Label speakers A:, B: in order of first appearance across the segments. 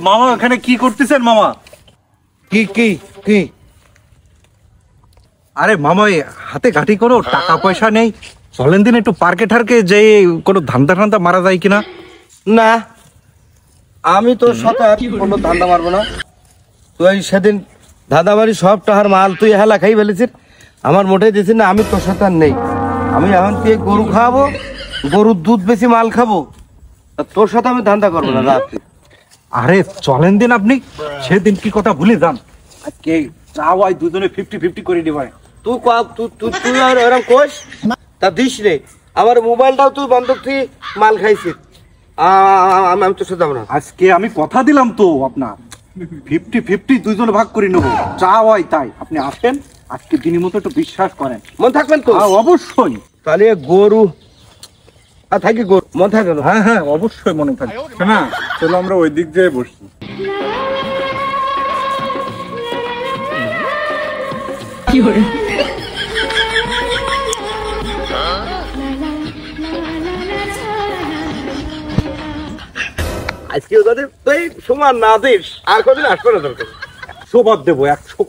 A: মামা এখানে কি করতেছেন মামা?
B: কি কি কি?
A: আরে মামা হাতে ঘাটি করো, টাকা পয়সা নেই, চলেন দিন একটু পার্কে ঠার্কে যে কোনো ধান্দা ঠান্দা মারা যায় কিনা।
B: না, আমি তোর সাথে আর কোনো ধান্দা মারবো না। তুই সেদিন দাদাবাড়ি সব টাকার মাল তুই হেলা খাই ফেলেছিস, আমার মোটেই দিছিস না। আমি তোর সাথে আর নেই। আমি এখন তুই গরু খাওয়াবো, গরুর দুধ বেশি মাল খাবো, তোর সাথে আমি ধান্দা করবো না।
A: আরে চলেন দিন, আপনি সেদিন কি কথা ভুলে যান, আজকে যাওয়াই দুজনে 50-50 করে দিবাই।
B: তুই তুই আর ওরকম কোষ তা দিস রে। আমার মোবাইলটাও তুই বন্ধক তুই মাল খাইছিস, আমি তোর সাথে যাবো না।
A: আজকে আমি কথা দিলাম তো আপনার 50-50 দুইজনে ভাগ করে নেবো, যা হয় তাই। আপনি আসেন আজকে দিনের মতো একটু বিশ্বাস করেন,
B: মন থাকবেন তো?
A: অবশ্যই।
B: তাহলে গরু আর থাকি, গরু মন থাকবে।
A: হ্যাঁ হ্যাঁ অবশ্যই মনে থাকবে।
C: না চলো আমরা ওই দিক দিয়ে বসছি।
B: আজকে ওদের তুই সমান না দিস, আর কদিন আসবে না তোর কাছে।
A: 100 বাদ দেবো, 100।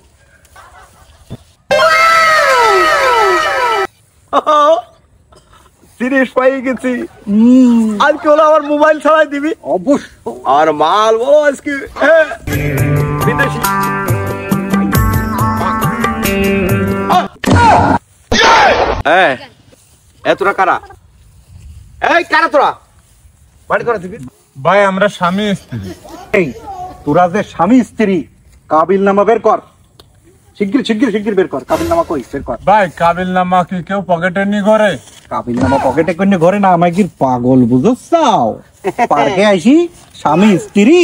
B: জিনিস পাই গেছি আজকে, হলো আমার মোবাইল ছাড়াই দিবি
A: অবশ্যই।
B: আর মাল বলো আজকে বিদেশি। এতটা কারা? এই কারা তোরা? বাড়ি করা দিবি?
C: ভাই আমরা স্বামী স্ত্রী।
A: এই তোরা যে স্বামী স্ত্রী, কাবিল নামা বের কর, শিগগির বের কর। কাবিল নামা কই বের কর।
C: ভাই কাবিল নামা কি কেউ পকেটে নি ঘরে?
A: কাবিল নামা পকেটে করে ঘরে না, আমায় কি পাগল বুঝছাও? পার্কে আইসি স্বামী স্ত্রী।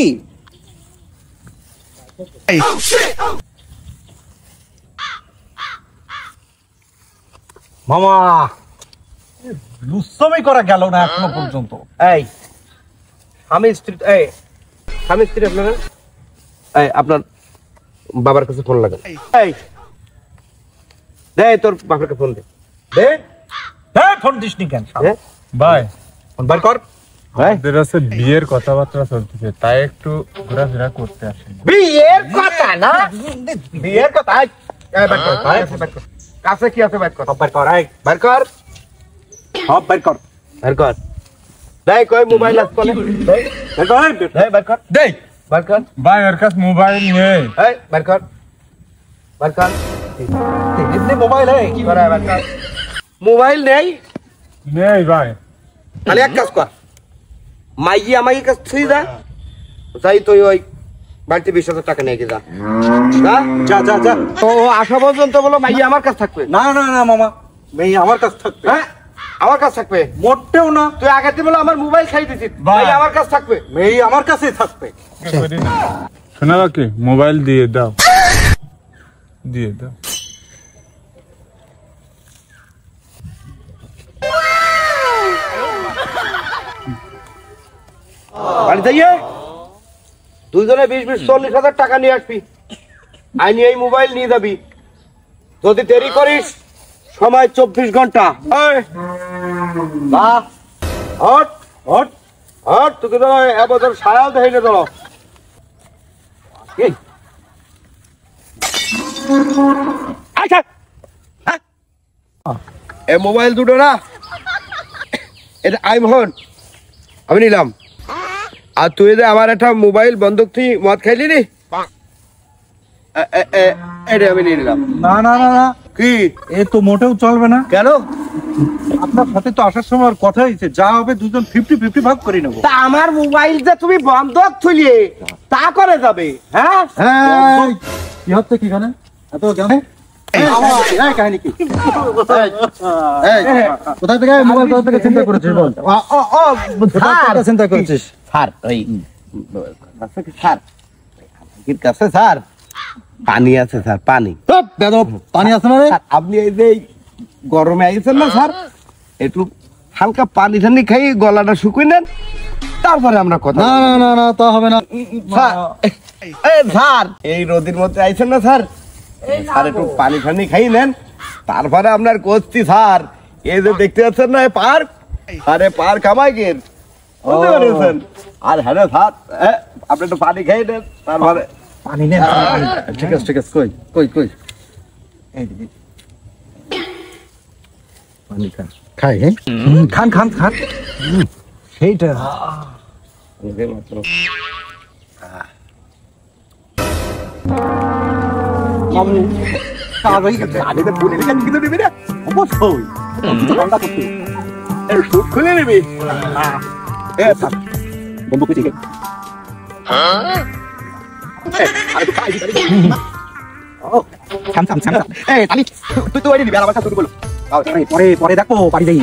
A: মামা লুচ্ছমি করা গেল না এখনো পর্যন্ত।
B: এই স্বামী স্ত্রী, এই স্বামী স্ত্রী আপনারা, এই আপনার বাবার কাছে ফোন লাগান। এই দে তোর বাবার কাছে ফোন দে।
A: ফোন দিস নি কেন?
C: ভাই
A: ফোন বার কর।
C: আমাদের আছে বিয়ের কথাবার্তা চলতেছে, তাই একটু ঘোরাফেরা করতে আসি।
B: বিয়ের কথা না, বিয়ের কথা। কাছে কি আছে বাইর কর,
A: সব বার কর,
B: বাইর কর,
A: সব বার কর।
B: বাইর কর। দেখ কই মোবাইল আছে কোনে?
A: বার কর,
B: এই বাইর কর,
C: দেই
B: বাইর কর।
C: ভাই ওর কাছে মোবাইল নেই।
B: এই বাইর কর, বাইর কর।
A: এমনি মোবাইল
B: কি করে বাইর কর? মোবাইল নেই?
C: নেই ভাই।
B: তাহলে এক কাজ কর, মাইকি আমাকে কাছ থেকে যা, যাই তুই ওই বাড়িতে 20,000 টাকা নিয়ে যা।
A: যা যা যা।
B: তো আসা পর্যন্ত বলো মাইকি আমার কাছে থাকবে?
A: না না না মামা, মেয়ে আমার কাছে থাকবে।
B: হ্যাঁ আমার কাছে থাকবে?
A: মোটেও না।
B: তুই আগে বলো আমার মোবাইল খাই দিছিস, ভাই আমার কাছে থাকবে?
A: মেয়ে আমার কাছেই থাকবে।
C: শোনা কি মোবাইল দিয়ে দাও, দিয়ে দাও।
B: বাড়ি যাইয়ে দুইজনে 20,000-40,000 টাকা নিয়ে আসবি, আইনি এই মোবাইল নিয়ে যাবি। যদি দেরি করিস সময় 24 ঘন্টা। হট হট হট, তোকে তো এবছর সায়াল দেখাইলে ধরো। এ মোবাইল দুটো না, এটা আইফোন আমি নিলাম, আর তুই যে আমার একটা মোবাইল বন্ধক তুই মদ খাইলি নি, এটা আমি নিয়ে নিলাম।
A: না না না না,
B: কি
A: এ তো মোটেও চলবে না।
B: কেন?
A: আপনার সাথে তো আসার সময় কথা হয়েছে, যা হবে দুজন 50-50 ভাগ করে নেবো।
B: তা আমার মোবাইল যে তুমি বন্ধক থুলিয়ে তা করে যাবে? হ্যাঁ
A: কি হচ্ছে কি জানেন এত কেন? কাহিনী কি? কোথায় থেকে মোবাইল কোথা থেকে চিন্তা করেছিস বল? চিন্তা করেছিস
B: স্যার ওই স্যার কাছে স্যার পানি আছে স্যার, পানি
A: পানি আছে মানে?
B: আপনি এই যে গরমে আইছেন না স্যার, একটু হালকা পানি ঠান্ডি খাই গলাটা শুকুই নেন, তারপরে আমরা কথা।
A: না না না না তা হবে না
B: স্যার। এই রোদের মধ্যে আইছেন না স্যার, স্যার একটু পানি ঠান্ডি খাই নেন, তারপরে আপনার করছি স্যার। এই যে দেখতে পাচ্ছেন না পার্ক, আরে পার্ক আমাকে বুঝতে পেরেছেন? আর হ্যাঁ ভাত, আপনি একটু পানি খেয়ে নেন, তারপরে
A: পানি নেন, পানি।
B: ঠিক আছে, ঠিক আছে, কই
A: এই দিদি,
B: পানি খান।
A: খাই, হ্যাঁ? খান খান খান। সেইটা
B: মাত্র
A: মামু কাজ হয়ে গেছে। আগে তো বলে রেখে কিন্তু নিবি না, অবশ্যই কিছু ঠান্ডা করতে সুখ খুলে নিবি। বন্ধু খুঁজে গে তুই তো নিবি আর আমার কাছে বলো পরে পরে দেখো পারি যাই